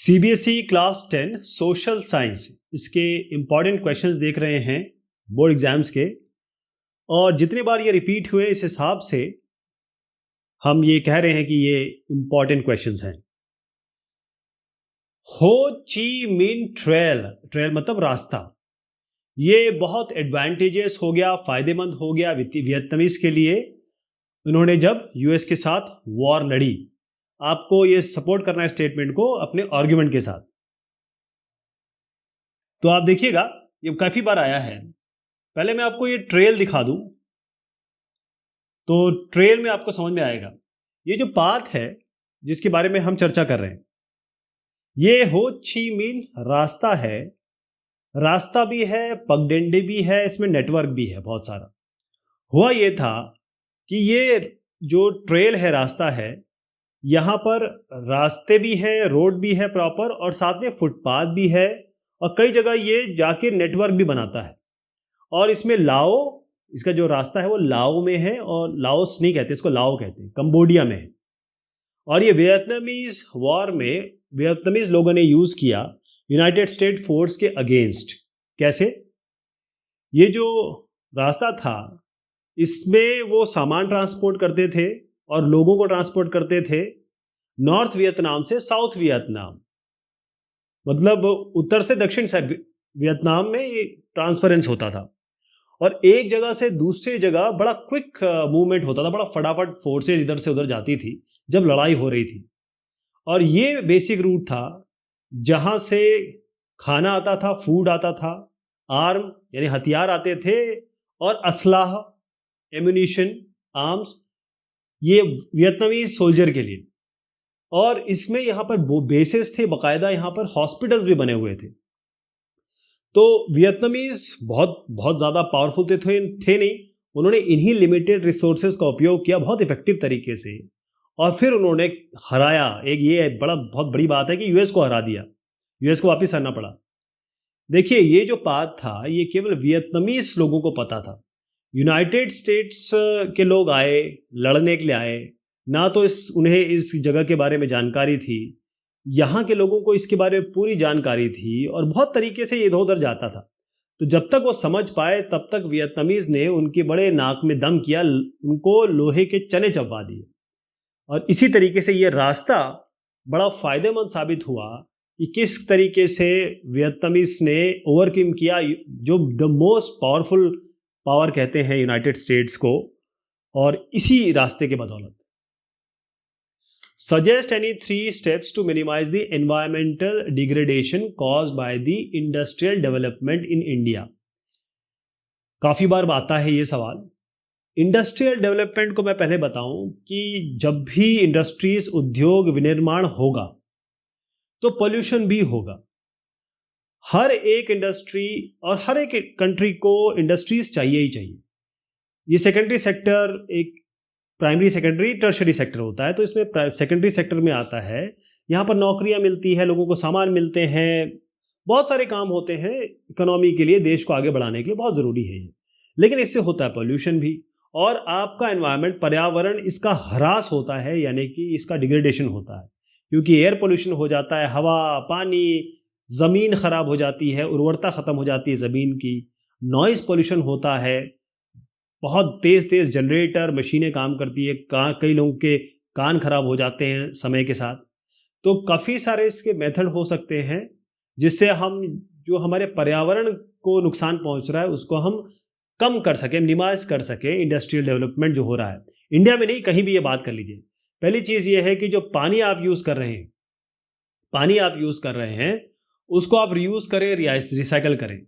CBSE class 10 social science इसके important questions देख रहे हैं बोर्ड एग्जाम्स के। और जितनी बार ये रिपीट हुए इस हिसाब से हम ये कह रहे हैं कि ये इम्पॉर्टेंट क्वेश्चंस हैं। हो ची मिन ट्रेल, ट्रेल मतलब रास्ता, ये बहुत एडवांटेजेस हो गया, फायदेमंद हो गया वियतनामीज के लिए। उन्होंने जब यूएस के साथ वॉर लड़ी, आपको ये सपोर्ट करना है स्टेटमेंट को अपने आर्गुमेंट के साथ। तो आप देखिएगा ये काफी बार आया है। पहले मैं आपको ये ट्रेल दिखा दूं तो ट्रेल में आपको समझ में आएगा। ये जो पाथ है जिसके बारे में हम चर्चा कर रहे हैं, ये हो ची मिन रास्ता है। रास्ता भी है, पगडंडी भी है, इसमें नेटवर्क भी है बहुत सारा। हुआ ये था कि ये जो ट्रेल है, रास्ता है, यहाँ पर रास्ते भी हैं, रोड भी है प्रॉपर, और साथ में फुटपाथ भी है, और कई जगह ये जाके नेटवर्क भी बनाता है। और इसमें लाओ, इसका जो रास्ता है वो लाओ में है, और लाओस नहीं कहते इसको, लाओ कहते हैं, कंबोडिया में है। और ये वियतनामीज वॉर में वियतनामीज लोगों ने यूज किया यूनाइटेड स्टेट फोर्स के अगेंस्ट। कैसे? ये जो रास्ता था इसमें वो सामान ट्रांसपोर्ट करते थे और लोगों को ट्रांसपोर्ट करते थे नॉर्थ वियतनाम से साउथ वियतनाम, मतलब उत्तर से दक्षिण वियतनाम में ये ट्रांसफरेंस होता था। और एक जगह से दूसरी जगह बड़ा क्विक मूवमेंट होता था, बड़ा फटाफट फोर्सेज इधर से उधर जाती थी जब लड़ाई हो रही थी। और ये बेसिक रूट था जहां से खाना आता था, फूड आता था, आर्म यानी हथियार आते थे, और असलाह, एम्यूनिशन, आर्म्स, ये वियतनामी सोल्जर के लिए। और इसमें यहाँ पर बेसेस थे, बाकायदा यहाँ पर हॉस्पिटल्स भी बने हुए थे। तो वियतनामीज बहुत बहुत ज़्यादा पावरफुल थे नहीं, उन्होंने इन्हीं लिमिटेड रिसोर्सेज का उपयोग किया बहुत इफेक्टिव तरीके से, और फिर उन्होंने हराया। एक ये बहुत बड़ी बात है कि यूएस को हरा दिया, यूएस को वापस आना पड़ा। देखिए ये जो पाथ था ये केवल वियतनामीज लोगों को पता था। यूनाइटेड स्टेट्स के लोग आए, लड़ने के लिए आए ना, तो उन्हें इस जगह के बारे में जानकारी थी। यहाँ के लोगों को इसके बारे में पूरी जानकारी थी, और बहुत तरीके से ये इधर उधर जाता था। तो जब तक वो समझ पाए तब तक वियतनामीज ने उनके बड़े नाक में दम किया, उनको लोहे के चने चबवा दिए। और इसी तरीके से ये रास्ता बड़ा फायदेमंद साबित हुआ कि किस तरीके से वियतनामीज ने ओवरकम किया जो द मोस्ट पावरफुल पावर कहते हैं यूनाइटेड स्टेट्स को, और इसी रास्ते के बदौलत। Suggest any 3 steps to minimise the environmental degradation caused by the industrial development in India. काफी बार आता है ये सवाल। इंडस्ट्रियल डेवलपमेंट को मैं पहले बताऊं कि जब भी इंडस्ट्रीज, उद्योग, विनिर्माण होगा तो पोल्यूशन भी होगा। हर एक इंडस्ट्री और हर एक कंट्री को इंडस्ट्रीज चाहिए ही चाहिए। ये सेकेंडरी सेक्टर, एक प्राइमरी, सेकेंडरी, टर्शरी सेक्टर होता है। तो इसमें सेकेंडरी सेक्टर में आता है, यहाँ पर नौकरियां मिलती है, लोगों को सामान मिलते हैं, बहुत सारे काम होते हैं इकोनॉमी के लिए, देश को आगे बढ़ाने के लिए बहुत ज़रूरी है ये। लेकिन इससे होता है पोल्यूशन भी, और आपका एनवायरनमेंट, पर्यावरण, इसका ह्रास होता है, यानी कि इसका डिग्रेडेशन होता है। क्योंकि एयर पोल्यूशन हो जाता है, हवा, पानी, ज़मीन ख़राब हो जाती है, उर्वरता ख़त्म हो जाती है ज़मीन की। नॉइज़ पोल्यूशन होता है, बहुत तेज़ तेज़ जनरेटर, मशीनें काम करती है, कई लोगों के कान खराब हो जाते हैं समय के साथ। तो काफ़ी सारे इसके मेथड हो सकते हैं जिससे हम जो हमारे पर्यावरण को नुकसान पहुंच रहा है उसको हम कम कर सकें, मिनिमाइज कर सकें। इंडस्ट्रियल डेवलपमेंट जो हो रहा है इंडिया में नहीं, कहीं भी ये बात कर लीजिए। पहली चीज़ ये है कि जो पानी आप यूज़ कर रहे हैं, उसको आप रीयूज़ करें, रिसाइकल करें।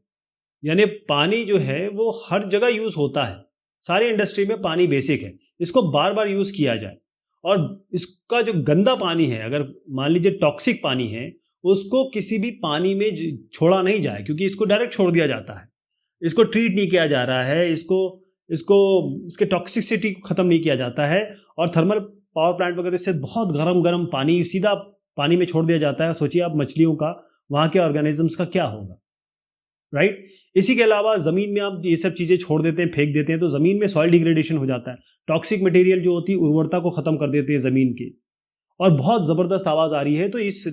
यानी पानी जो है वो हर जगह यूज़ होता है, सारी इंडस्ट्री में पानी बेसिक है, इसको बार बार यूज़ किया जाए। और इसका जो गंदा पानी है, अगर मान लीजिए टॉक्सिक पानी है, उसको किसी भी पानी में छोड़ा नहीं जाए, क्योंकि इसको डायरेक्ट छोड़ दिया जाता है, इसको ट्रीट नहीं किया जा रहा है, इसके टॉक्सिसिटी को ख़त्म नहीं किया जाता है। और थर्मल पावर प्लांट वगैरह से बहुत गर्म पानी सीधा पानी में छोड़ दिया जाता है। सोचिए आप मछलियों का, वहाँ के ऑर्गेनिजम्स का क्या होगा, राइट? इसी के अलावा ज़मीन में आप ये सब चीज़ें छोड़ देते हैं, फेंक देते हैं, तो ज़मीन में सॉइल डिग्रेडेशन हो जाता है। टॉक्सिक मटेरियल जो होती है उर्वरता को ख़त्म कर देती है ज़मीन की। और बहुत ज़बरदस्त आवाज़ आ रही है, तो इस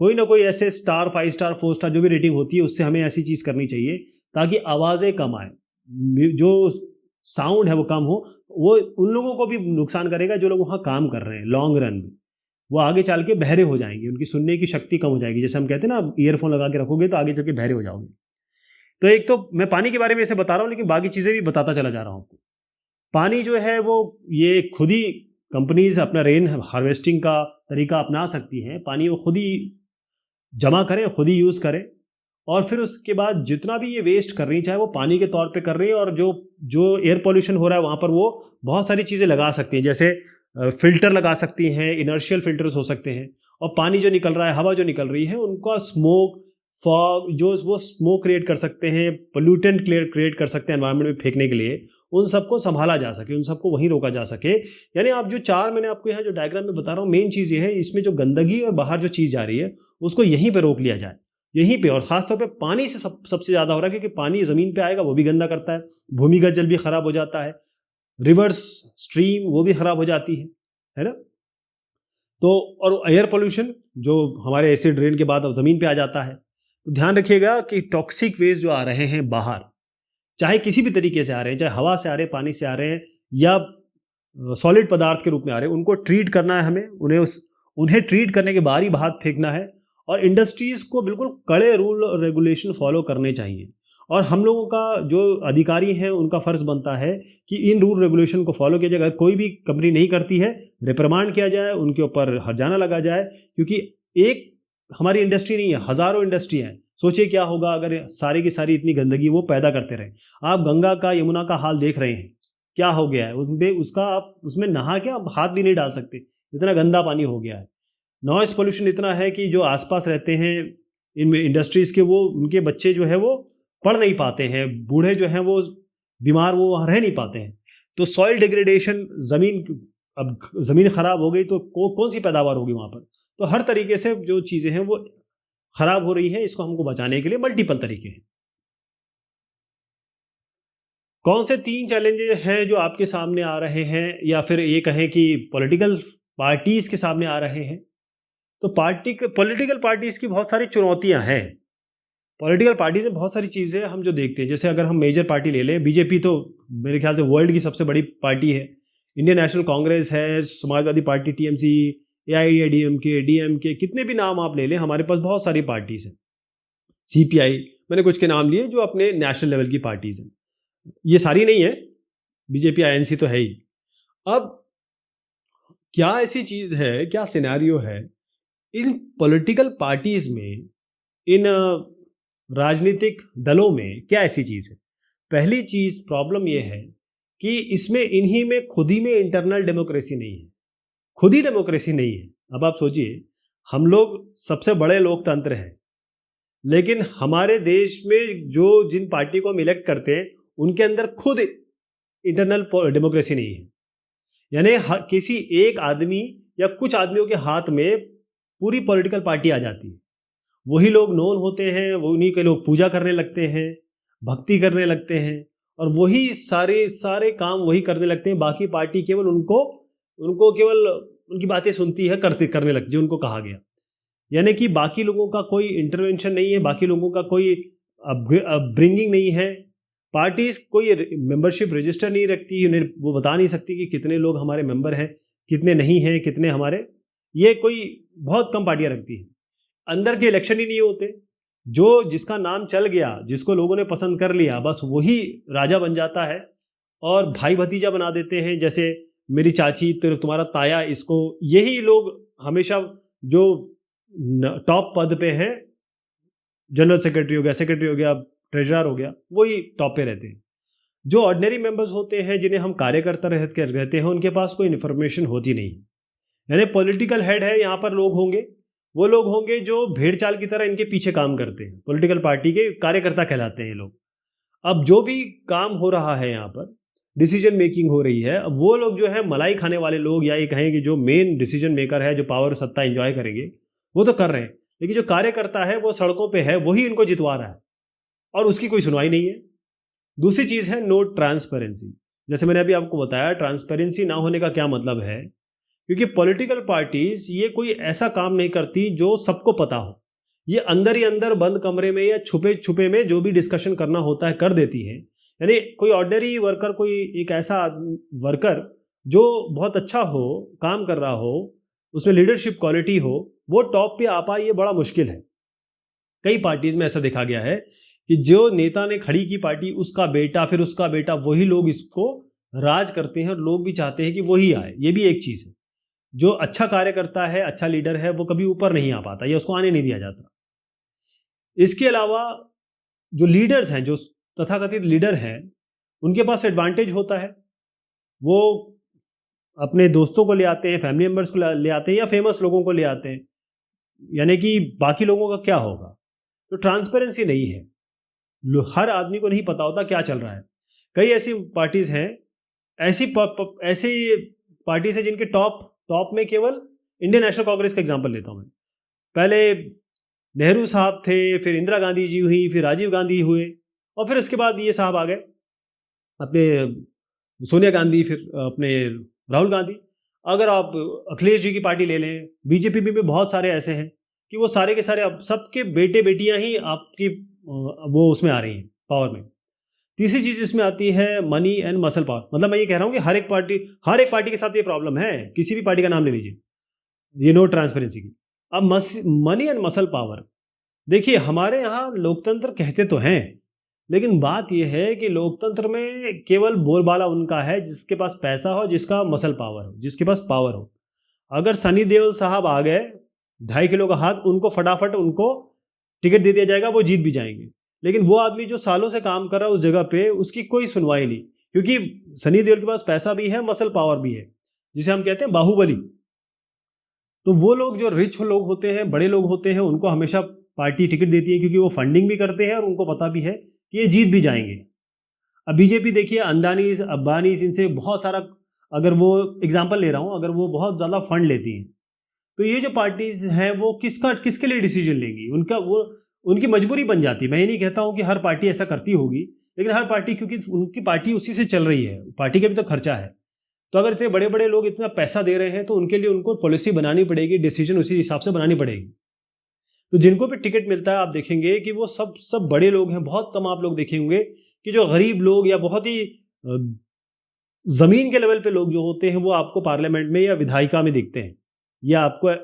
कोई ना कोई ऐसे स्टार, 5 स्टार, 4 स्टार जो भी रेटिंग होती है उससे हमें ऐसी चीज़ करनी चाहिए ताकि आवाज़ें कम आए, जो साउंड है वो कम हो। वो उन लोगों को भी नुकसान करेगा जो लोग वहाँ काम कर रहे हैं। लॉन्ग रन में वो आगे चल के बहरे हो जाएंगे, उनकी सुनने की शक्ति कम हो जाएगी। जैसे हम कहते हैं ना, ईयरफोन लगा के रखोगे तो आगे चल के बहरे हो जाओगे। तो एक तो मैं पानी के बारे में ऐसे बता रहा हूँ, लेकिन बाकी चीज़ें भी बताता चला जा रहा हूँ आपको। पानी जो है वो ये खुद ही कंपनीज अपना रेन हार्वेस्टिंग का तरीका अपना सकती हैं। पानी वो खुद ही जमा करें, खुद ही यूज़ करें, और फिर उसके बाद जितना भी ये वेस्ट कर रही हैं, चाहे वो पानी के तौर पे कर रही हैं, और जो जो एयर पॉल्यूशन हो रहा है वहाँ पर वो बहुत सारी चीज़ें लगा सकती हैं। जैसे फिल्टर लगा सकती हैं, इनर्शियल फिल्टर्स हो सकते हैं, और पानी जो निकल रहा है, हवा जो निकल रही है, उनका स्मोक, फॉग, जो वो स्मोक क्रिएट कर सकते हैं, पोल्यूटेंट क्रिएट कर सकते हैं एनवायरनमेंट में फेंकने के लिए, उन सबको संभाला जा सके, उन सबको वहीं रोका जा सके। यानी आप जो 4 मैंने आपको यहाँ जो डायग्राम में बता रहा हूँ, मेन चीज़ ये है, इसमें जो गंदगी और बाहर जो चीज़ जा रही है उसको यहीं पे रोक लिया जाए, यहीं पे। और ख़ासतौर पे पानी से सबसे ज़्यादा हो रहा है, क्योंकि पानी ज़मीन पे आएगा वो भी गंदा करता है, भूमिगत जल भी ख़राब हो जाता है, रिवर्स स्ट्रीम वो भी ख़राब हो जाती है ना। तो और एयर पोल्यूशन जो हमारे एसिड रेन के बाद अब ज़मीन पे आ जाता है। तो ध्यान रखिएगा कि टॉक्सिक वेस्ट जो आ रहे हैं बाहर, चाहे किसी भी तरीके से आ रहे हैं, चाहे हवा से आ रहे हैं, पानी से आ रहे हैं, या सॉलिड पदार्थ के रूप में आ रहे हैं, उनको ट्रीट करना है हमें। उन्हें ट्रीट करने के बाद ही बाहर फेंकना है। और इंडस्ट्रीज़ को बिल्कुल कड़े रूल और रेगुलेशन फॉलो करने चाहिए। और हम लोगों का जो अधिकारी हैं उनका फ़र्ज़ बनता है कि इन रूल रेगुलेशन को फॉलो किया जाए। अगर कोई भी कंपनी नहीं करती है, रिप्रिमांड किया जाए, उनके ऊपर हर्जाना लगा जाए। क्योंकि एक हमारी इंडस्ट्री नहीं है, हज़ारों इंडस्ट्री हैं। सोचिए क्या होगा अगर सारी की सारी इतनी गंदगी वो पैदा करते रहे। आप गंगा का, यमुना का हाल देख रहे हैं, क्या हो गया है उसमें। उसका आप उसमें नहा के आप हाथ भी नहीं डाल सकते, इतना गंदा पानी हो गया है। नॉइस पोल्यूशन इतना है कि जो आसपास रहते हैं इन इंडस्ट्रीज़ के, वो उनके बच्चे जो है वो पढ़ नहीं पाते हैं, बूढ़े जो हैं वो बीमार, वो वहाँ रह नहीं पाते हैं। तो सॉइल डिग्रेडेशन, अब ज़मीन ख़राब हो गई तो कौन सी पैदावार होगी वहाँ पर। तो हर तरीके से जो चीज़ें हैं वो ख़राब हो रही हैं। इसको हमको बचाने के लिए मल्टीपल तरीके हैं। कौन से 3 चैलेंजेस हैं जो आपके सामने आ रहे हैं, या फिर ये कहें कि पॉलिटिकल पार्टीज़ के सामने आ रहे हैं। तो पॉलिटिकल पार्टीज़ की बहुत सारी चुनौतियां हैं। पॉलिटिकल पार्टीज़ में बहुत सारी चीज़ें हम जो देखते हैं, जैसे अगर हम मेजर पार्टी ले लें, बीजेपी तो मेरे ख्याल से वर्ल्ड की सबसे बड़ी पार्टी है। इंडियन नेशनल कांग्रेस है, Samajwadi party, TMC, AIADMK, DMK, कितने भी नाम आप ले लें, हमारे पास बहुत सारी पार्टीज़ हैं। सीपीआई, मैंने कुछ के नाम लिए जो अपने नेशनल लेवल की पार्टीज़ हैं। ये सारी नहीं है, बीजेपी, आईएनसी तो है ही। अब क्या ऐसी चीज़ है, क्या सिनेरियो है इन पॉलिटिकल पार्टीज़ में, इन राजनीतिक दलों में, क्या ऐसी चीज़ है? पहली चीज़, प्रॉब्लम ये है कि इसमें इन्हीं में खुद ही में इंटरनल डेमोक्रेसी नहीं है, खुद ही डेमोक्रेसी नहीं है। अब आप सोचिए, हम लोग सबसे बड़े लोकतंत्र हैं, लेकिन हमारे देश में जो जिन पार्टी को हम इलेक्ट करते हैं उनके अंदर खुद इंटरनल डेमोक्रेसी नहीं है। यानी किसी एक आदमी या कुछ आदमियों के हाथ में पूरी पॉलिटिकल पार्टी आ जाती है। वही लोग नोन होते हैं, वो उन्हीं के लोग पूजा करने लगते हैं, भक्ति करने लगते हैं, और वही सारे काम वही करने लगते हैं। बाकी पार्टी केवल उनको केवल उनकी बातें सुनती है, करने लगती है जो उनको कहा गया। यानी कि बाकी लोगों का कोई इंटरवेंशन नहीं है, बाकी लोगों का कोई ब्रिंगिंग नहीं है। पार्टीज कोई मेंबरशिप रजिस्टर नहीं रखती, उन्हें वो बता नहीं सकती कि कितने लोग हमारे मेंबर हैं, कितने नहीं हैं, कितने हमारे, ये कोई बहुत कम पार्टियां रखती हैं। अंदर के इलेक्शन ही नहीं होते, जो जिसका नाम चल गया, जिसको लोगों ने पसंद कर लिया, बस वही राजा बन जाता है और भाई भतीजा बना देते हैं। जैसे मेरी चाची, तो तुम्हारा ताया, इसको यही लोग हमेशा जो टॉप पद पे हैं, जनरल सेक्रेटरी हो गया, ट्रेजरर हो गया, वही टॉप पे रहते हैं। जो ऑर्डिनरी मेंबर्स होते हैं, जिन्हें हम कार्यकर्ता रहते हैं, उनके पास कोई इन्फॉर्मेशन होती नहीं। यानी पॉलिटिकल हेड है, यहाँ पर लोग होंगे, वो लोग होंगे जो भेड़ चाल की तरह इनके पीछे काम करते हैं, पॉलिटिकल पार्टी के कार्यकर्ता कहलाते हैं लोग। अब जो भी काम हो रहा है यहाँ पर, डिसीजन मेकिंग हो रही है, अब वो लोग जो है मलाई खाने वाले लोग, या ये कहें कि जो मेन डिसीजन मेकर है, जो पावर सत्ता एंजॉय करेंगे, वो तो कर रहे हैं, लेकिन जो कार्यकर्ता है वो सड़कों पे है, वही इनको जितवा रहा है और उसकी कोई सुनवाई नहीं है। दूसरी चीज़ है नो ट्रांसपेरेंसी। जैसे मैंने अभी आपको बताया, ट्रांसपेरेंसी ना होने का क्या मतलब है क्योंकि पॉलिटिकल पार्टीज ये कोई ऐसा काम नहीं करती जो सबको पता हो। ये अंदर ही अंदर बंद कमरे में या छुपे छुपे में जो भी डिस्कशन करना होता है कर देती है। यानी कोई ऑर्डिनरी वर्कर, कोई एक ऐसा वर्कर जो बहुत अच्छा हो, काम कर रहा हो, उसमें लीडरशिप क्वालिटी हो, वो टॉप पे आ पाए, ये बड़ा मुश्किल है। कई पार्टीज में ऐसा देखा गया है कि जो नेता ने खड़ी की पार्टी, उसका बेटा, फिर उसका बेटा, वही लोग इसको राज करते हैं और लोग भी चाहते हैं कि वही आए। ये भी एक चीज़ है। जो अच्छा कार्य करता है, अच्छा लीडर है, वो कभी ऊपर नहीं आ पाता या उसको आने नहीं दिया जाता। इसके अलावा जो लीडर्स हैं, जो तथाकथित लीडर हैं, उनके पास एडवांटेज होता है। वो अपने दोस्तों को ले आते हैं, फैमिली मेम्बर्स को ले आते हैं या फेमस लोगों को ले आते हैं। यानी कि बाकी लोगों का क्या होगा। तो ट्रांसपेरेंसी नहीं है, हर आदमी को नहीं पता होता क्या चल रहा है। कई ऐसी पार्टीज हैं, ऐसी पार्टीज हैं जिनके टॉप में केवल इंडियन नेशनल कांग्रेस का एग्जांपल लेता हूं मैं। पहले नेहरू साहब थे, फिर इंदिरा गांधी जी हुई, फिर राजीव गांधी हुए, और फिर उसके बाद ये साहब आ गए, अपने सोनिया गांधी, फिर अपने राहुल गांधी। अगर आप अखिलेश जी की पार्टी ले लें, बीजेपी में बहुत सारे ऐसे हैं कि वो सारे के सारे अब सबके बेटे बेटियां ही आपकी वो उसमें आ रही हैं, पावर में। तीसरी चीज़ इसमें आती है मनी एंड मसल पावर। मतलब मैं ये कह रहा हूँ कि हर एक पार्टी के साथ ये प्रॉब्लम है। किसी भी पार्टी का नाम ले लीजिए, ये नो ट्रांसपेरेंसी की। अब मनी एंड मसल पावर, देखिए हमारे यहाँ लोकतंत्र कहते तो हैं, लेकिन बात यह है कि लोकतंत्र में केवल बोलबाला उनका है जिसके पास पैसा हो, जिसका मसल पावर हो, जिसके पास पावर हो। अगर सनी देओल साहब आ गए, 2.5 किलो का हाथ, उनको फटाफट उनको टिकट दे दिया जाएगा, वो जीत भी जाएंगे। लेकिन वो आदमी जो सालों से काम कर रहा है उस जगह पे, उसकी कोई सुनवाई नहीं, क्योंकि सनी देओल के पास पैसा भी है, मसल पावर भी है, जिसे हम कहते हैं बाहुबली। तो वो लोग जो रिच लोग होते हैं, बड़े लोग होते हैं, उनको हमेशा पार्टी टिकट देती है, क्योंकि वो फंडिंग भी करते हैं और उनको पता भी है कि ये जीत भी जाएंगे। अब बीजेपी देखिए, अंदानीज, अब्बानीज, इनसे बहुत सारा, अगर वो एग्जाम्पल ले रहा हूँ, अगर वो बहुत ज़्यादा फंड लेती हैं, तो ये जो पार्टीज हैं वो किसके लिए डिसीजन लेंगी, उनकी मजबूरी बन जाती है। मैं ये नहीं कहता हूँ कि हर पार्टी ऐसा करती होगी, लेकिन हर पार्टी, क्योंकि उनकी पार्टी उसी से चल रही है, पार्टी का भी तो खर्चा है। तो अगर इतने बड़े बड़े लोग इतना पैसा दे रहे हैं, तो उनके लिए उनको पॉलिसी बनानी पड़ेगी, डिसीजन उसी हिसाब से बनानी पड़ेगी। तो जिनको भी टिकट मिलता है, आप देखेंगे कि वो सब बड़े लोग हैं। बहुत कम आप लोग देखे होंगे कि जो गरीब लोग या बहुत ही जमीन के लेवल पे लोग जो होते हैं, वो आपको पार्लियामेंट में या विधायिका में दिखते हैं, या आपको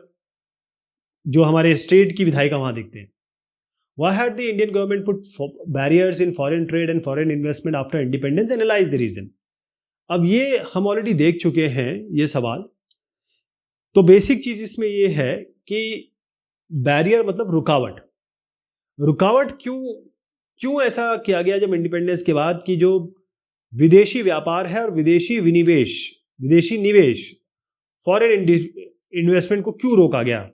जो हमारे स्टेट की विधायिका वहां दिखते हैं। Why had the Indian government put barriers in foreign trade and foreign investment after independence? Analyze the reason. अब ये हम ऑलरेडी देख चुके हैं ये सवाल। तो बेसिक चीज इसमें ये है कि बैरियर मतलब रुकावट क्यों ऐसा किया गया जब इंडिपेंडेंस के बाद, कि जो विदेशी व्यापार है और विदेशी निवेश, फॉरेन इन्वेस्टमेंट को क्यों रोका गया।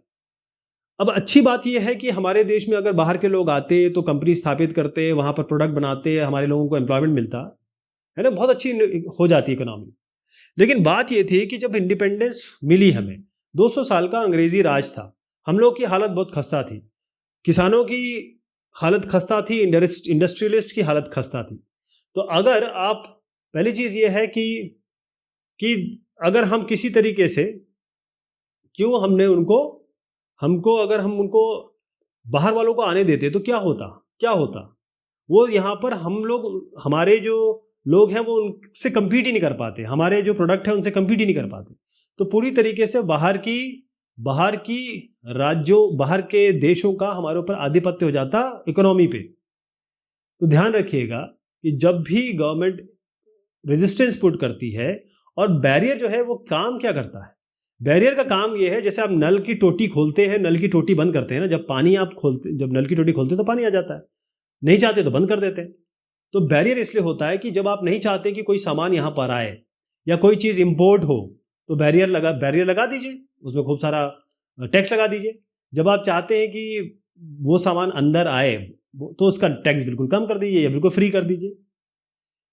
अब अच्छी बात यह है कि हमारे देश में अगर बाहर के लोग आते तो कंपनी स्थापित करते, वहां पर प्रोडक्ट बनाते, हमारे लोगों को एम्प्लॉयमेंट मिलता है ना, बहुत अच्छी हो जाती इकोनॉमी। लेकिन बात यह थी कि जब इंडिपेंडेंस मिली हमें, 200 साल का अंग्रेजी राज था, हम लोग की हालत बहुत खस्ता थी, किसानों की हालत खस्ता थी, इंडस्ट्रियलिस्ट की हालत खस्ता थी। तो अगर आप, पहली चीज यह है कि अगर हम किसी तरीके से, क्यों अगर हम उनको बाहर वालों को आने देते तो क्या होता, वो यहाँ पर हमारे जो लोग हैं वो उनसे compete ही नहीं कर पाते, हमारे जो प्रोडक्ट है उनसे compete ही नहीं कर पाते। तो पूरी तरीके से बाहर के देशों का हमारे ऊपर आधिपत्य हो जाता इकोनॉमी पे। तो ध्यान रखिएगा कि जब भी गवर्नमेंट रेजिस्टेंस पुट करती है, और बैरियर जो है वो काम क्या करता है, बैरियर का काम ये है, जैसे आप नल की टोटी खोलते हैं, नल की टोटी बंद करते हैं ना, जब नल की टोटी खोलते हैं तो पानी आ जाता है, नहीं चाहते तो बंद कर देते हैं। तो बैरियर इसलिए होता है कि जब आप नहीं चाहते कि कोई सामान यहाँ पर आए या कोई चीज़ इंपोर्ट हो, तो बैरियर लगा दीजिए, उसमें खूब सारा टैक्स लगा दीजिए। जब आप चाहते हैं कि वो सामान अंदर आए, तो उसका टैक्स बिल्कुल कम कर दीजिए या बिल्कुल फ्री कर दीजिए।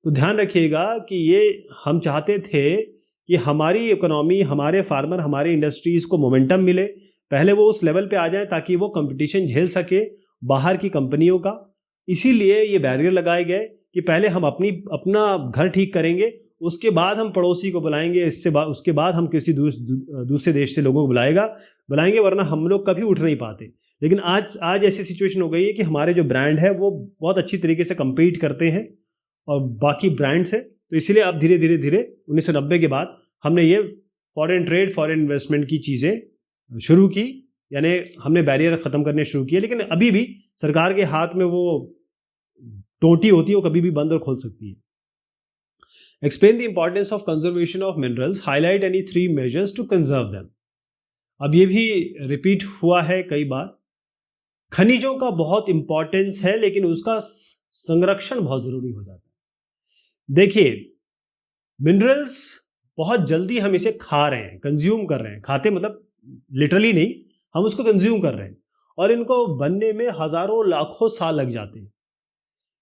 तो ध्यान रखिएगा कि ये हम चाहते थे कि हमारी इकोनॉमी, हमारे फार्मर, हमारी इंडस्ट्रीज़ को मोमेंटम मिले, पहले वो उस लेवल पे आ जाए ताकि वो कंपटीशन झेल सके बाहर की कंपनियों का। इसीलिए ये बैरियर लगाए गए कि पहले हम अपना घर ठीक करेंगे, उसके बाद हम पड़ोसी को बुलाएंगे, उसके बाद हम किसी दूसरे देश से लोगों को बुलाएंगे, वरना हम लोग कभी उठ नहीं पाते। लेकिन आज ऐसी सिचुएशन हो गई है कि हमारे जो ब्रांड है वो बहुत अच्छी तरीके से compete करते हैं और बाकी ब्रांड से। तो इसीलिए अब धीरे धीरे 1990 के बाद हमने ये फॉरेन ट्रेड, फॉरेन इन्वेस्टमेंट की चीज़ें शुरू की, यानी हमने बैरियर ख़त्म करने शुरू किए। लेकिन अभी भी सरकार के हाथ में वो टोंटी होती है, वो कभी भी बंद और खोल सकती है। Explain the importance of conservation of minerals. Highlight any 3 measures to conserve them. अब ये भी रिपीट हुआ है कई बार। खनिजों का बहुत इंपॉर्टेंस है, लेकिन उसका संरक्षण बहुत जरूरी हो जाता है। देखिए, मिनरल्स बहुत जल्दी हम इसे खा रहे हैं, कंज्यूम कर रहे हैं। खाते मतलब लिटरली नहीं, हम उसको कंज्यूम कर रहे हैं, और इनको बनने में हजारों लाखों साल लग जाते हैं।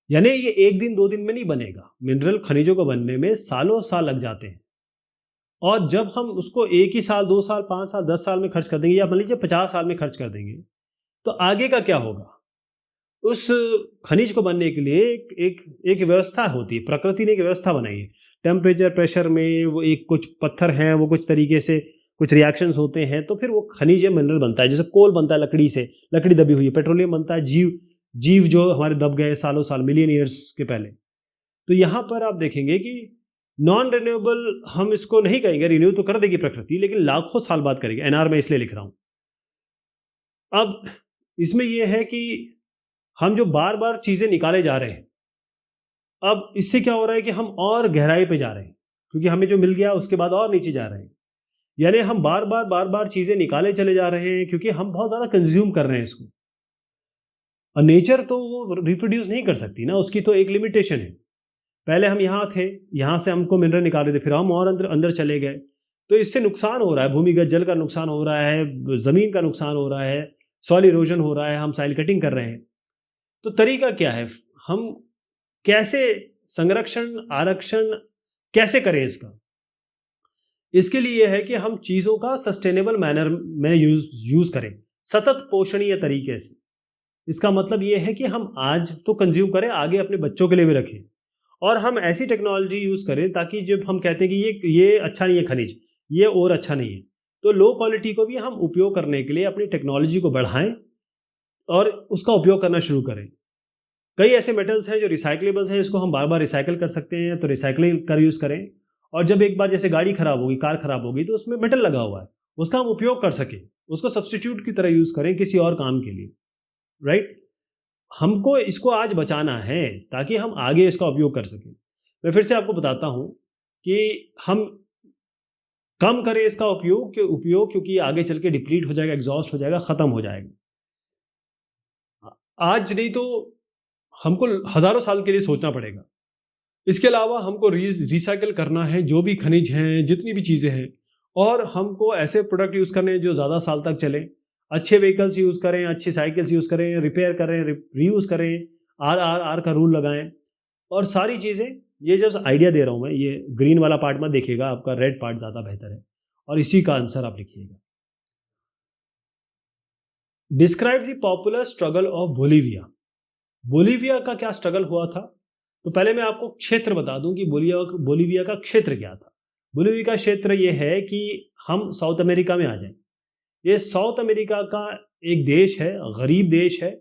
यानी ये 1 दिन 2 दिन में नहीं बनेगा। मिनरल खनिजों को बनने में सालों साल लग जाते हैं, और जब हम उसको 1 ही साल, 2 साल, 5 साल, 10 साल में खर्च कर देंगे, या मान लीजिए 50 साल में खर्च कर देंगे, तो आगे का क्या होगा? उस खनिज को बनने के लिए एक व्यवस्था होती है, प्रकृति ने एक व्यवस्था बनाई है। टेम्परेचर, प्रेशर में वो एक कुछ पत्थर हैं, वो कुछ तरीके से कुछ रिएक्शंस होते हैं, तो फिर वो खनिज या मिनरल बनता है। जैसे कोल बनता है लकड़ी से, लकड़ी दबी हुई है। पेट्रोलियम बनता है जीव जो हमारे दब गए सालों साल, मिलियन ईयर्स के पहले। तो यहाँ पर आप देखेंगे कि नॉन रिन्यूएबल हम इसको नहीं कहेंगे, रिन्यू तो कर देगी प्रकृति, लेकिन लाखों साल बाद करेगी। एनआर में इसलिए लिख रहा हूँ। अब इसमें यह है कि हम जो बार बार चीज़ें निकाले जा रहे हैं, अब इससे क्या हो रहा है कि हम और गहराई पे जा रहे हैं, क्योंकि हमें जो मिल गया उसके बाद और नीचे जा रहे हैं। यानी हम बार बार चीज़ें निकाले चले जा रहे हैं, क्योंकि हम बहुत ज़्यादा कंज्यूम कर रहे हैं इसको। और नेचर तो वो रिप्रोड्यूस नहीं कर सकती ना, उसकी तो एक लिमिटेशन है। पहले हम यहाँ थे, यहाँ से हमको मिनरल निकाले थे, फिर हम और अंदर चले गए, तो इससे नुकसान हो रहा है। भूमिगत जल का नुकसान हो रहा है, ज़मीन का नुकसान हो रहा है, सॉइल इरोजन हो रहा है, हम सॉइल कटिंग कर रहे हैं। तो तरीका क्या है? हम कैसे संरक्षण, आरक्षण कैसे करें इसका? इसके लिए यह है कि हम चीज़ों का सस्टेनेबल मैनर में यूज़ करें, सतत पोषणीय तरीके से। इसका मतलब ये है कि हम आज तो कंज्यूम करें, आगे अपने बच्चों के लिए भी रखें, और हम ऐसी टेक्नोलॉजी यूज़ करें ताकि जब हम कहते हैं कि ये अच्छा नहीं है खनिज, ये और अच्छा नहीं है, तो लो क्वालिटी को भी हम उपयोग करने के लिए अपनी टेक्नोलॉजी को बढ़ाएं और उसका उपयोग करना शुरू करें। कई ऐसे मेटल्स हैं जो रिसाइकलेबल्स हैं, इसको हम बार बार रिसाइकिल कर सकते हैं, तो रिसाइकलिंग कर यूज़ करें। और जब एक बार जैसे गाड़ी खराब होगी, कार खराब होगी, तो उसमें मेटल लगा हुआ है, उसका हम उपयोग कर सकें, उसको सब्स्टिट्यूट की तरह यूज़ करें किसी और काम के लिए, राइट? हमको इसको आज बचाना है ताकि हम आगे इसका उपयोग कर सकें। मैं फिर से आपको बताता हूँ कि हम कम करें इसका उपयोग, क्योंकि आगे चल के डिप्लीट हो जाएगा, एग्जॉस्ट हो जाएगा, ख़त्म हो जाएगा। आज नहीं तो हमको हज़ारों साल के लिए सोचना पड़ेगा। इसके अलावा हमको रिसाइकिल करना है जो भी खनिज हैं, जितनी भी चीज़ें हैं, और हमको ऐसे प्रोडक्ट यूज़ करने हैं जो ज़्यादा साल तक चलें। अच्छे व्हीकल्स यूज़ करें, अच्छी साइकिल्स यूज़ करें, रिपेयर करें, रीयूज़ करें, आर का रूल लगाएं, और सारी चीज़ें। ये जब आइडिया दे रहा हूँ मैं, ये ग्रीन वाला पार्ट मत देखिएगा, आपका रेड पार्ट ज़्यादा बेहतर है, और इसी का आंसर आप लिखिएगा। Describe the popular struggle of Bolivia. Bolivia का क्या स्ट्रगल हुआ था? तो पहले मैं आपको क्षेत्र बता दूं कि बोलीविया का क्षेत्र क्या था। बोलीविया का क्षेत्र ये है कि हम साउथ अमेरिका में आ जाएं। ये साउथ अमेरिका का एक देश है, गरीब देश है।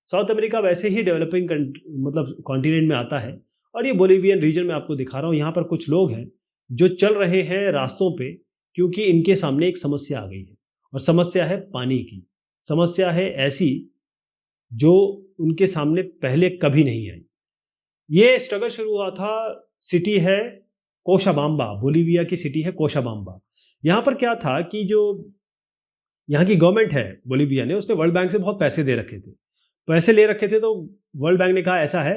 साउथ अमेरिका वैसे ही डेवलपिंग मतलब कॉन्टिनेंट में आता है, और ये बोलीवियन रीजन में आपको दिखा रहा हूँ। यहाँ पर कुछ लोग हैं जो चल रहे हैं रास्तों पे, क्योंकि इनके सामने एक समस्या आ गई है, और समस्या है पानी की। समस्या है ऐसी जो उनके सामने पहले कभी नहीं आई। ये स्ट्रगल शुरू हुआ था, सिटी है कोशाबाम्बा, बोलीविया की सिटी है कोशाबाम्बा। यहाँ पर क्या था कि जो यहाँ की गवर्नमेंट है बोलीविया ने, उसने वर्ल्ड बैंक से बहुत पैसे ले रखे थे। तो वर्ल्ड बैंक ने कहा ऐसा है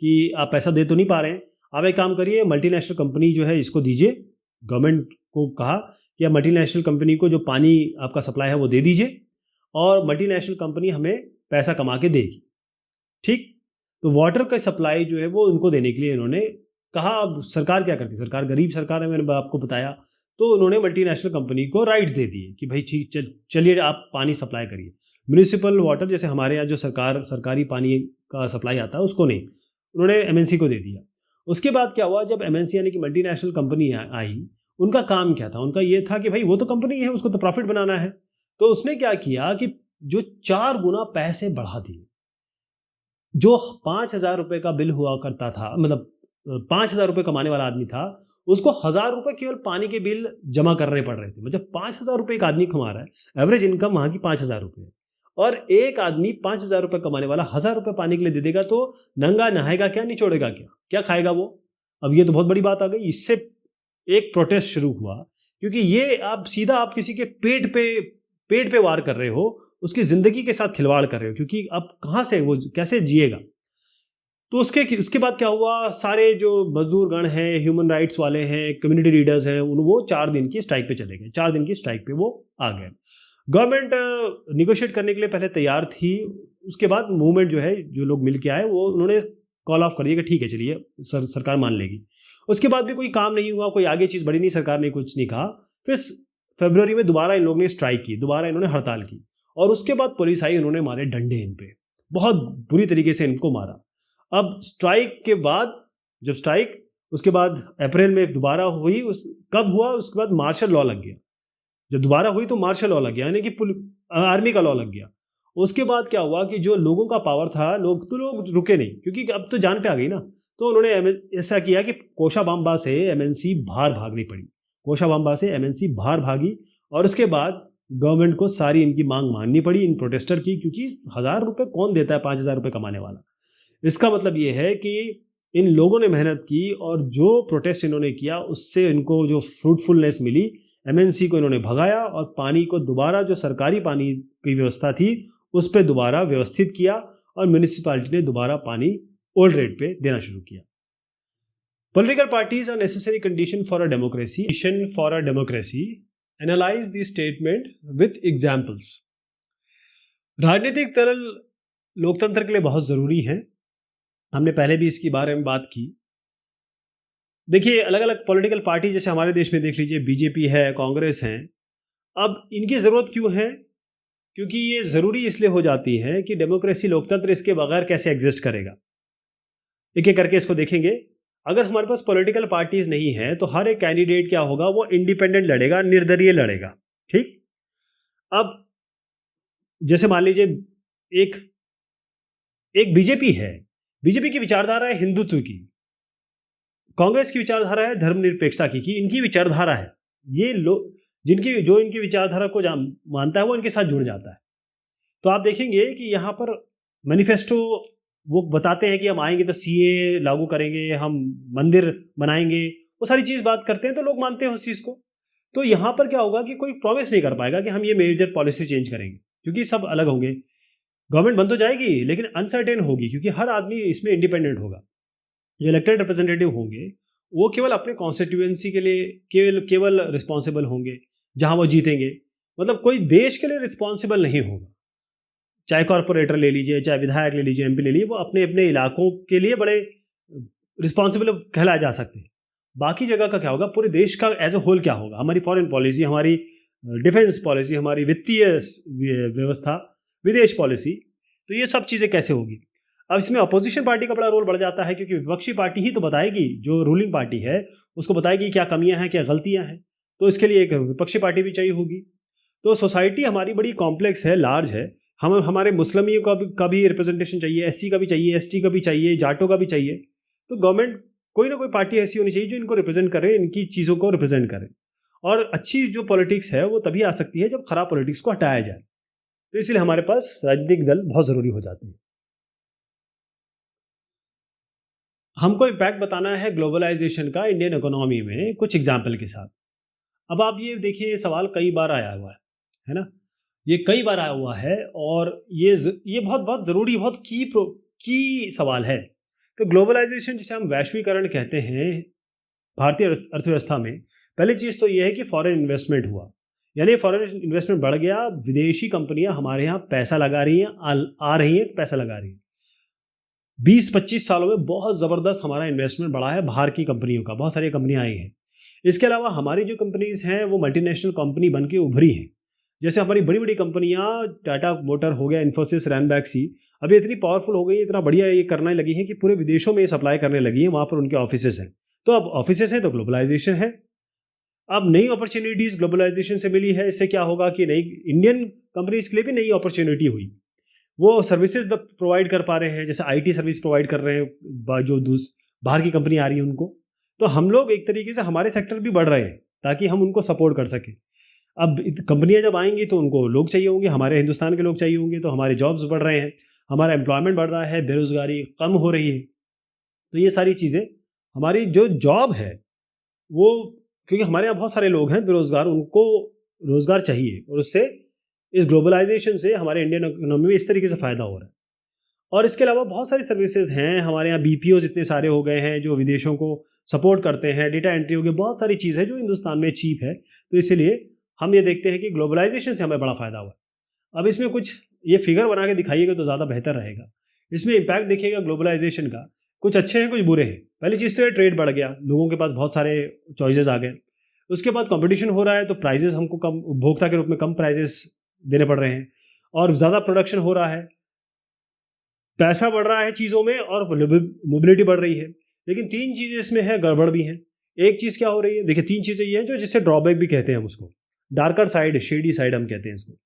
कि आप पैसा दे तो नहीं पा रहे हैं, आप एक काम करिए, मल्टीनेशनल कंपनी जो है इसको दीजिए। गवर्नमेंट को कहा कि आप मल्टीनेशनल कंपनी को जो पानी आपका सप्लाई है वो दे दीजिए, और मल्टीनेशनल कंपनी हमें पैसा कमा के देगी। ठीक, तो वाटर का सप्लाई जो है वो उनको देने के लिए इन्होंने कहा। अब सरकार क्या करती है? सरकार गरीब सरकार है, मैंने आपको बताया। तो उन्होंने मल्टीनेशनल कंपनी को राइट्स दे दिए कि भाई ठीक, चलिए आप पानी सप्लाई करिए। म्यूनिसिपल वाटर, जैसे हमारे यहाँ जो सरकारी पानी का सप्लाई आता है, उसको नहीं, उन्होंने एमएनसी को दे दिया। उसके बाद क्या हुआ, जब एमएनसी यानी कि मल्टीनेशनल कंपनी आई, उनका काम क्या था, उनका ये था कि भाई वो तो कंपनी है, उसको तो प्रॉफिट बनाना है। तो उसने क्या किया कि जो 4 गुना पैसे बढ़ा दिए। जो 5,000 रुपये का बिल हुआ करता था, मतलब 5,000 रुपये कमाने वाला आदमी था, उसको 1,000 रुपये केवल पानी के बिल जमा करने पड़ रहे थे। मतलब 5,000 रुपये एक आदमी कमा रहा है, एवरेज इनकम वहाँ की 5,000 रुपये, और एक आदमी 5,000 रुपये कमाने वाला 1,000 रुपये पानी के लिए दे देगा, तो नंगा नहाएगा क्या, निचोड़ेगा क्या, क्या खाएगा वो? अब ये तो बहुत बड़ी बात आ गई। इससे एक प्रोटेस्ट शुरू हुआ, क्योंकि ये आप सीधा आप किसी के पेट पे वार कर रहे हो, उसकी ज़िंदगी के साथ खिलवाड़ कर रहे हो, क्योंकि अब कहाँ से वो कैसे जिएगा। तो उसके बाद क्या हुआ, सारे जो मजदूर गण हैं, ह्यूमन राइट्स वाले हैं, कम्युनिटी लीडर्स हैं, वो 4 दिन की स्ट्राइक पे चले गए। 4 दिन की स्ट्राइक पे वो आ गए। गवर्नमेंट निगोशिएट करने के लिए पहले तैयार थी। उसके बाद मूवमेंट जो है, जो लोग मिल के आए, वो उन्होंने कॉल ऑफ कर दिया कि ठीक है चलिए, सरकार मान लेगी। उसके बाद भी कोई काम नहीं हुआ, कोई आगे चीज़ बढ़ी नहीं, सरकार ने कुछ नहीं कहा। फिर फरवरी में दोबारा इन लोगों ने स्ट्राइक की, दोबारा इन्होंने हड़ताल की, और उसके बाद पुलिस आई, उन्होंने मारे डंडे इन पे, बहुत बुरी तरीके से इनको मारा। अब स्ट्राइक के बाद, जब स्ट्राइक उसके बाद अप्रैल में दोबारा हुई, कब हुआ, उसके बाद मार्शल लॉ लग गया। जब दोबारा हुई तो मार्शल लॉ लग गया, यानी कि आर्मी का लॉ लग गया। उसके बाद क्या हुआ कि जो लोगों का पावर था, लोग रुके नहीं, क्योंकि अब तो जान पे आ गई ना। तो उन्होंने ऐसा किया कि कोशाबाम्बा से एमएनसी बाहर भागनी पड़ी, कोशाबाम्बा से एमएनसी बाहर भागी, और उसके बाद गवर्नमेंट को सारी इनकी मांग माननी पड़ी इन प्रोटेस्टर की, क्योंकि 1,000 रुपये कौन देता है 5,000 रुपये कमाने वाला। इसका मतलब ये है कि इन लोगों ने मेहनत की, और जो प्रोटेस्ट इन्होंने किया उससे इनको जो फ्रूटफुलनेस मिली, एमएनसी को इन्होंने भगाया, और पानी को दोबारा, जो सरकारी पानी की व्यवस्था थी उस पर दोबारा व्यवस्थित किया, और म्यूनिसिपैलिटी ने दोबारा पानी ओल्ड रेट पे देना शुरू किया। Political parties are necessary condition for a democracy. Analyze the statement with examples. राजनीतिक दल लोकतंत्र के लिए बहुत ज़रूरी है। हमने पहले भी इसके बारे में बात की। देखिए, अलग अलग पॉलिटिकल पार्टी, जैसे हमारे देश में देख लीजिए, बीजेपी है, कांग्रेस है। अब इनकी ज़रूरत क्यों है? क्योंकि ये ज़रूरी इसलिए हो जाती है कि डेमोक्रेसी, लोकतंत्र, इसके बगैर कैसे एग्जिस्ट करेगा। एक एक करके इसको देखेंगे। अगर हमारे पास पॉलिटिकल पार्टीज नहीं है तो हर एक कैंडिडेट क्या होगा, वो इंडिपेंडेंट लड़ेगा, निर्दलीय लड़ेगा। ठीक। अब जैसे मान लीजिए एक बीजेपी है, बीजेपी की विचारधारा है हिंदुत्व की, कांग्रेस की विचारधारा है धर्मनिरपेक्षता की इनकी विचारधारा है। ये लोग जो इनकी विचारधारा को मानता है वो इनके साथ जुड़ जाता है। तो आप देखेंगे कि यहाँ पर मैनिफेस्टो वो बताते हैं कि हम आएंगे तो सीए लागू करेंगे, हम मंदिर बनाएंगे, वो सारी चीज़ बात करते हैं, तो लोग मानते हैं उस चीज़ को। तो यहाँ पर क्या होगा कि कोई प्रॉमिस नहीं कर पाएगा कि हम ये मेजर पॉलिसी चेंज करेंगे, क्योंकि सब अलग होंगे। गवर्नमेंट बन तो जाएगी लेकिन अनसर्टेन होगी, क्योंकि हर आदमी इसमें इंडिपेंडेंट होगा। जो इलेक्टेड रिप्रेजेंटेटिव होंगे वो केवल अपने कॉन्स्टिट्यूएंसी के लिए केवल रिस्पॉन्सिबल होंगे जहाँ वो जीतेंगे, मतलब कोई देश के लिए रिस्पॉन्सिबल नहीं होगा। चाहे कॉरपोरेटर ले लीजिए, चाहे विधायक ले लीजिए, एमपी ले लीजिए, वो अपने अपने इलाकों के लिए बड़े रिस्पॉन्सिबल कहलाए जा सकते हैं। बाकी जगह का क्या होगा, पूरे देश का एज ए होल क्या होगा, हमारी फॉरेन पॉलिसी, हमारी डिफेंस पॉलिसी, हमारी वित्तीय व्यवस्था, विदेश पॉलिसी, तो ये सब चीज़ें कैसे होगी। अब इसमें अपोजिशन पार्टी का बड़ा रोल बढ़ जाता है, क्योंकि विपक्षी पार्टी ही तो बताएगी, जो रूलिंग पार्टी है उसको बताएगी क्या कमियां हैं, क्या गलतियां हैं। तो इसके लिए एक विपक्षी पार्टी भी चाहिए होगी। तो सोसाइटी हमारी बड़ी कॉम्प्लेक्स है, लार्ज है। हमारे मुस्लिमियों का भी रिप्रेजेंटेशन चाहिए, एससी का भी चाहिए, एसटी का भी चाहिए, जाटों का भी चाहिए। तो गवर्नमेंट कोई ना कोई पार्टी ऐसी होनी चाहिए जो इनको रिप्रेजेंट करे, इनकी चीज़ों को रिप्रेजेंट करे। और अच्छी जो पॉलिटिक्स है वो तभी आ सकती है जब खराब पॉलिटिक्स को हटाया जाए। तो इसलिए हमारे पास राजनीतिक दल बहुत ज़रूरी हो जाते हैं। हमको इम्पैक्ट बताना है ग्लोबलाइजेशन का इंडियन इकोनॉमी में कुछ एग्जाम्पल के साथ। अब आप ये देखिए, ये सवाल कई बार आया हुआ है ना, ये कई बार आया हुआ है, और ये बहुत बहुत ज़रूरी, बहुत की सवाल है। तो ग्लोबलाइजेशन, जिसे हम वैश्वीकरण कहते हैं भारतीय अर्थव्यवस्था में, पहली चीज़ तो ये है कि फॉरेन इन्वेस्टमेंट हुआ, यानी फॉरेन इन्वेस्टमेंट बढ़ गया। विदेशी कंपनियां हमारे यहाँ पैसा लगा रही हैं, आ रही हैं, पैसा लगा रही हैं। 20-25 सालों में बहुत ज़बरदस्त हमारा इन्वेस्टमेंट बढ़ा है बाहर की कंपनियों का, बहुत सारी कंपनियां आई हैं। इसके अलावा हमारी जो कंपनीज़ हैं वो मल्टीनेशनल कंपनी बन के उभरी हैं, जैसे हमारी बड़ी बड़ी कंपनियां, टाटा मोटर हो गया, इन्फोसिस, रैनबैक सी, अभी इतनी पावरफुल हो गई है, इतना बढ़िया ये करने लगी है कि पूरे विदेशों में ये सप्लाई करने लगी है, वहाँ पर उनके ऑफिसेस हैं। तो अब ऑफिसेस हैं तो ग्लोबलाइजेशन है। अब नई अपॉर्चुनिटीज़ ग्लोबलाइजेशन से मिली है। इससे क्या होगा कि नई इंडियन कंपनीज के लिए भी नई अपॉर्चुनिटी हुई, वो सर्विसेज प्रोवाइड कर पा रहे हैं, जैसे आईटी सर्विस प्रोवाइड कर रहे हैं जो बाहर की कंपनी आ रही है उनको। तो हम लोग एक तरीके से हमारे सेक्टर भी बढ़ रहे हैं ताकि हम उनको सपोर्ट कर सकें। अब कंपनियां जब आएंगी तो उनको लोग चाहिए होंगे, हमारे हिंदुस्तान के लोग चाहिए होंगे, तो हमारे जॉब्स बढ़ रहे हैं, हमारा एम्प्लॉयमेंट बढ़ रहा है, बेरोजगारी कम हो रही है। तो ये सारी चीज़ें, हमारी जो जॉब है वो, क्योंकि हमारे यहाँ बहुत सारे लोग हैं बेरोजगार, उनको रोजगार चाहिए, और उससे इस ग्लोबलाइजेशन से हमारे इंडियन इकोनॉमी में इस तरीके से फ़ायदा हो रहा है। और इसके अलावा बहुत सारी सर्विसेज हैं हमारे यहाँ, बीपीओज इतने सारे हो गए हैं जो विदेशों को सपोर्ट करते हैं, डेटा एंट्री हो गई, बहुत सारी चीज़ है जो हिंदुस्तान में चीप है। तो इसीलिए हम ये देखते हैं कि ग्लोबलाइजेशन से हमें बड़ा फ़ायदा हुआ। अब इसमें कुछ ये फिगर बना के दिखाइएगा तो ज़्यादा बेहतर रहेगा। इसमें इम्पैक्ट देखिएगा ग्लोबलाइजेशन का, कुछ अच्छे हैं कुछ बुरे हैं। पहली चीज़ तो ये ट्रेड बढ़ गया, लोगों के पास बहुत सारे चॉइसेस आ गए। उसके बाद कंपटीशन हो रहा है तो प्राइजेस हमको कम, उपभोक्ता के रूप में कम प्राइजेस देने पड़ रहे हैं, और ज़्यादा प्रोडक्शन हो रहा है, पैसा बढ़ रहा है चीज़ों में, और मोबिलिटी बढ़ रही है। लेकिन तीन चीज़ें इसमें है गड़बड़ भी हैं। एक चीज़ क्या हो रही है, देखिए तीन चीज़ें ये हैं जो जिससे ड्रॉबैक भी कहते हैं हम उसको, डार्कर साइड, शेडी साइड हम कहते हैं इसको।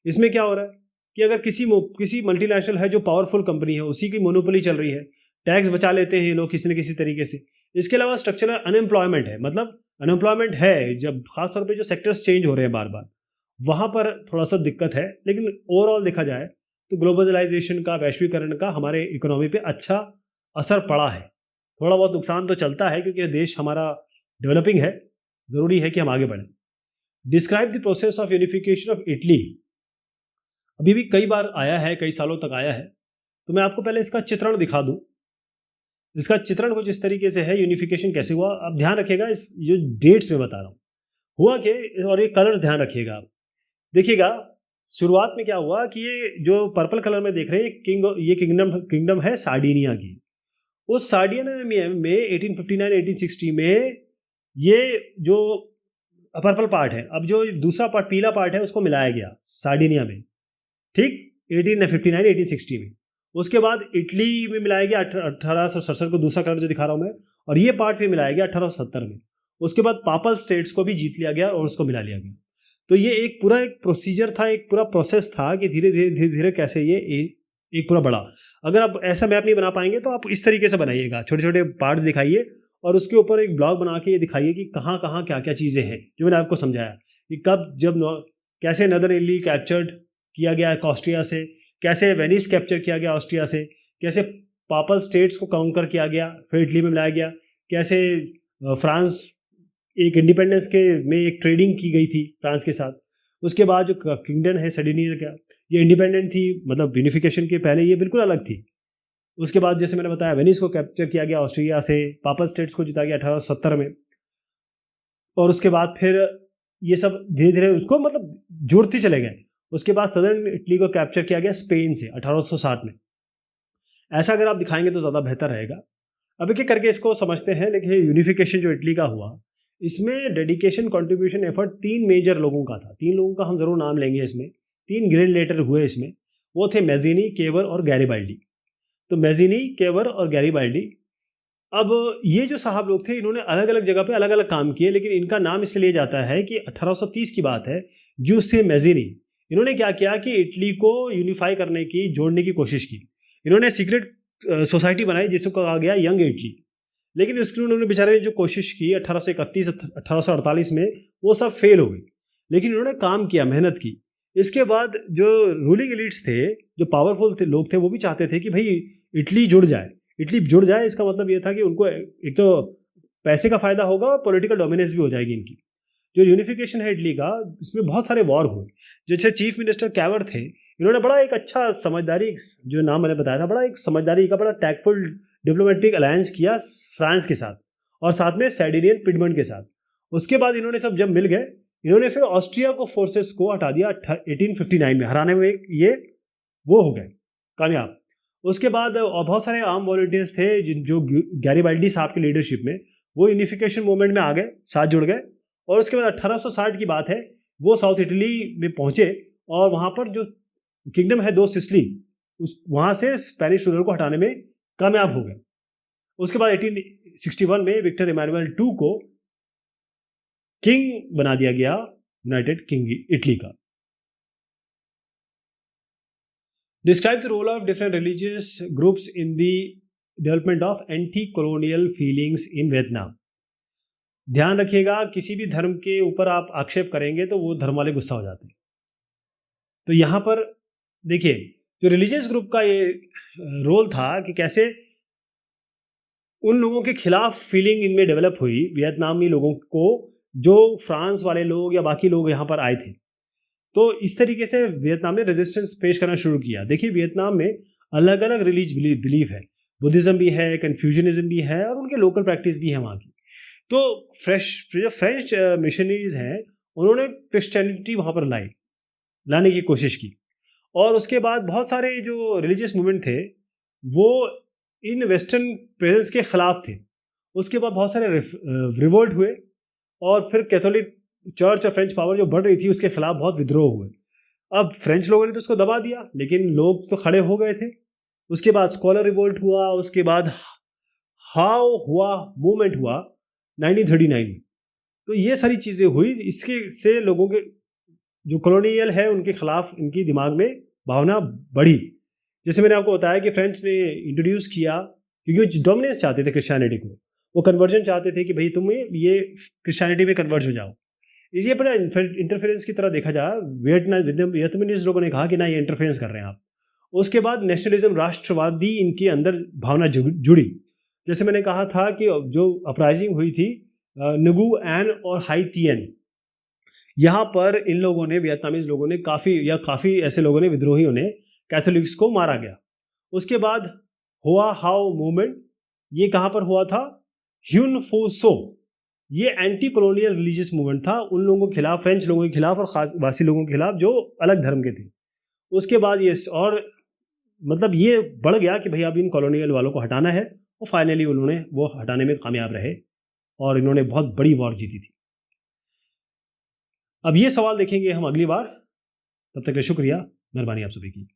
इसमें क्या हो रहा है कि अगर किसी मल्टीनेशनल है जो पावरफुल कंपनी है, उसी की मोनोपोली चल रही है, टैक्स बचा लेते हैं ये लोग किसी न किसी तरीके से। इसके अलावा स्ट्रक्चरल अनएम्प्लॉयमेंट है, मतलब अनएम्प्लॉयमेंट है, जब खासतौर पे जो सेक्टर्स चेंज हो रहे हैं बार बार, वहाँ पर थोड़ा सा दिक्कत है। लेकिन ओवरऑल देखा जाए तो ग्लोबलाइजेशन का, वैश्वीकरण का हमारे इकोनॉमी पे अच्छा असर पड़ा है। थोड़ा बहुत नुकसान तो चलता है क्योंकि देश हमारा डेवलपिंग है, ज़रूरी है कि हम आगे बढ़ें। Describe the process of unification of Italy. अभी भी कई बार आया है, कई सालों तक आया है, तो मैं आपको पहले इसका चित्रण दिखा दूं। इसका चित्रण कुछ इस तरीके से है, यूनिफिकेशन कैसे हुआ। अब ध्यान रखिएगा, इस जो डेट्स में बता रहा हूँ हुआ कि, और ये कलर्स ध्यान रखिएगा आप। देखिएगा शुरुआत में क्या हुआ कि ये जो पर्पल कलर में देख रहे हैं, ये किंगडम है सार्डिनिया की। उस सार्डिनिया में 1859-1860 में ये जो पर्पल पार्ट है, अब जो दूसरा पार्ट पीला पार्ट है उसको मिलाया गया सार्डिनिया में, ठीक, 1859-1860 में। उसके बाद इटली में मिलाया गया 1867 को, दूसरा कलर जो दिखा रहा हूँ मैं, और ये पार्ट भी मिलाया गया 1870 में। उसके बाद पापल स्टेट्स को भी जीत लिया गया और उसको मिला लिया गया। तो ये एक प्रोसीजर था, एक पूरा प्रोसेस था कि धीरे धीरे कैसे ये एक पूरा बड़ा। अगर आप ऐसा मैप नहीं बना पाएंगे तो आप इस तरीके से बनाइएगा, छोटे छोटे पार्ट्स दिखाइए और उसके ऊपर एक ब्लॉग बना के ये दिखाइए कि कहाँ कहाँ क्या क्या चीज़ें हैं, जो मैंने आपको समझाया कि कब जब कैसे नदर इटली कैप्चर्ड किया गया ऑस्ट्रिया से, कैसे वेनिस कैप्चर किया गया ऑस्ट्रिया से, कैसे पापल स्टेट्स को काउंटर किया गया फिर इटली में मिलाया गया, कैसे फ्रांस एक इंडिपेंडेंस के में एक ट्रेडिंग की गई थी फ्रांस के साथ। उसके बाद जो किंगडम है सार्डिनिया का, ये इंडिपेंडेंट थी, मतलब यूनिफिकेशन के पहले ये बिल्कुल अलग थी। उसके बाद जैसे मैंने बताया वेनिस को कैप्चर किया गया ऑस्ट्रिया से, पापल स्टेट्स को जीता गया 1870 में, और उसके बाद फिर ये सब धीरे धीरे उसको मतलब जुड़ते चले गए। उसके बाद सदर्न इटली को कैप्चर किया गया स्पेन से 1860 में। ऐसा अगर आप दिखाएंगे तो ज़्यादा बेहतर रहेगा। अब एक एक करके इसको समझते हैं। लेकिन यूनिफिकेशन जो इटली का हुआ, इसमें डेडिकेशन, कंट्रीब्यूशन, एफर्ट 3 मेजर लोगों का था। 3 लोगों का हम जरूर नाम लेंगे इसमें। 3 ग्रेट लेटर हुए इसमें, वो थे मैज़ीनी, केवर और गैरिबाल्डी। तो मैज़ीनी, केवर और गैरिबाल्डी, अब ये जो साहब लोग थे इन्होंने अलग अलग जगह पे अलग अलग काम किए, लेकिन इनका नाम इसलिए लिया जाता है कि 1830 की बात है, ज्यूसे मैज़ीनी, इन्होंने क्या किया कि इटली को यूनिफाई करने की, जोड़ने की कोशिश की। इन्होंने सीक्रेट सोसाइटी बनाई जिसको कहा गया यंग इटली। लेकिन उसकी उन्होंने बेचारे जो कोशिश की 1831 1848 में, वो सब फेल हो गई। लेकिन इन्होंने काम किया, मेहनत की। इसके बाद जो रूलिंग एलिट्स थे, जो पावरफुल थे लोग थे, वो भी चाहते थे कि भाई इटली जुड़ जाए। इटली जुड़ जाए इसका मतलब ये था कि उनको एक तो पैसे का फायदा होगा और पॉलिटिकल डोमिनेंस भी हो जाएगी इनकी। जो यूनिफिकेशन है इटली का, इसमें बहुत सारे वॉर हुए। जैसे चीफ मिनिस्टर कैवर थे, इन्होंने बड़ा एक अच्छा समझदारी, जो नाम मैंने बताया था, बड़ा एक समझदारी का बड़ा टैक्टफुल डिप्लोमेटिक अलायंस किया फ्रांस के साथ और साथ में सार्डिनियन पिडमंट के साथ। उसके बाद इन्होंने सब जब मिल गए, इन्होंने फिर ऑस्ट्रिया को फोर्सेस को हटा दिया 1859 में, हराने में ये वो हो गए कामयाब। उसके बाद और बहुत सारे आर्म वॉलंटियर्स थे जो गैरिबाल्डी साहब की लीडरशिप में वो यूनिफिकेशन मूवमेंट में आ गए, साथ जुड़ गए। और उसके बाद 1860 की बात है, वो साउथ इटली में पहुंचे और वहाँ पर जो किंगडम है दो सिसिली, उस वहाँ से स्पेनिश रूलर को हटाने में कामयाब हो गए। उसके बाद 1861 में विक्टर इमैनुअल II को किंग बना दिया गया यूनाइटेड किंग इटली का। Describe the role of different religious groups in the development of anti colonial feelings in Vietnam. ध्यान रखिएगा, किसी भी धर्म के ऊपर आप आक्षेप करेंगे तो वो धर्म वाले गुस्सा हो जाते हैं। तो यहाँ पर देखिए, जो रिलीजियस ग्रुप का ये रोल था कि कैसे उन लोगों के खिलाफ फीलिंग इनमें डेवलप हुई, वियतनामी लोगों को, जो फ्रांस वाले लोग या बाकी लोग यहाँ पर आए थे। तो इस तरीके से वियतनाम ने रेजिस्टेंस पेश करना शुरू किया। देखिए, वियतनाम में अलग अलग रिलीज बिलीफ है, बुद्धिज़्म भी है, कन्फ्यूजनिज्म भी है और उनके लोकल प्रैक्टिस भी है वहाँ की। तो जो फ्रेंच मिशनरीज हैं, उन्होंने क्रिश्चियनिटी वहाँ पर लाने की कोशिश की और उसके बाद बहुत सारे जो रिलीजियस मूवमेंट थे वो इन वेस्टर्न प्रेजेंस के खिलाफ थे। उसके बाद बहुत सारे रिवोल्ट हुए और फिर कैथोलिक चर्च और फ्रेंच पावर जो बढ़ रही थी उसके खिलाफ बहुत विद्रोह हुए। अब फ्रेंच लोगों ने तो उसको दबा दिया, लेकिन लोग तो खड़े हो गए थे। उसके बाद स्कॉलर रिवोल्ट हुआ, उसके बाद हाउ हुआ मूवमेंट हुआ 1939 में। तो ये सारी चीज़ें हुई, इसके से लोगों के जो कॉलोनियल है उनके खिलाफ इनकी दिमाग में भावना बढ़ी। जैसे मैंने आपको बताया कि फ्रेंच ने इंट्रोड्यूस किया, क्योंकि डोमिनेंस चाहते थे क्रिश्चियनिटी को, वो कन्वर्जन चाहते थे कि भाई तुम ये क्रिश्चियनिटी में कन्वर्ज हो जाओ। ये बड़ा इंटरफेरेंस की तरह देखा जाए। वियतनामीज लोगों ने कहा कि ना, ये इंटरफेरेंस कर रहे हैं आप। उसके बाद नेशनलिज्म, राष्ट्रवादी इनके अंदर भावना जुड़ी। जैसे मैंने कहा था कि जो अपराइजिंग हुई थी नगू एन और हाई तियन, यहाँ पर इन लोगों ने, वियतनामीज लोगों ने काफ़ी ऐसे लोगों ने, विद्रोहियों ने कैथोलिक्स को मारा गया। उसके बाद हुआ हाउ मूवमेंट। ये कहाँ पर हुआ था? ह्यून फो सो। ये एंटी कॉलोनियल रिलीजियस मूवमेंट था उन लोगों के खिलाफ, फ्रेंच लोगों के खिलाफ और खास वासी लोगों के खिलाफ जो अलग धर्म के थे। उसके बाद ये और मतलब ये बढ़ गया कि भाई अब इन कॉलोनियल वालों को हटाना है, और फाइनली उन्होंने वो हटाने में कामयाब रहे और इन्होंने बहुत बड़ी वॉर जीती थी। अब ये सवाल देखेंगे हम अगली बार। तब तक के शुक्रिया, मेहरबानी आप सभी की।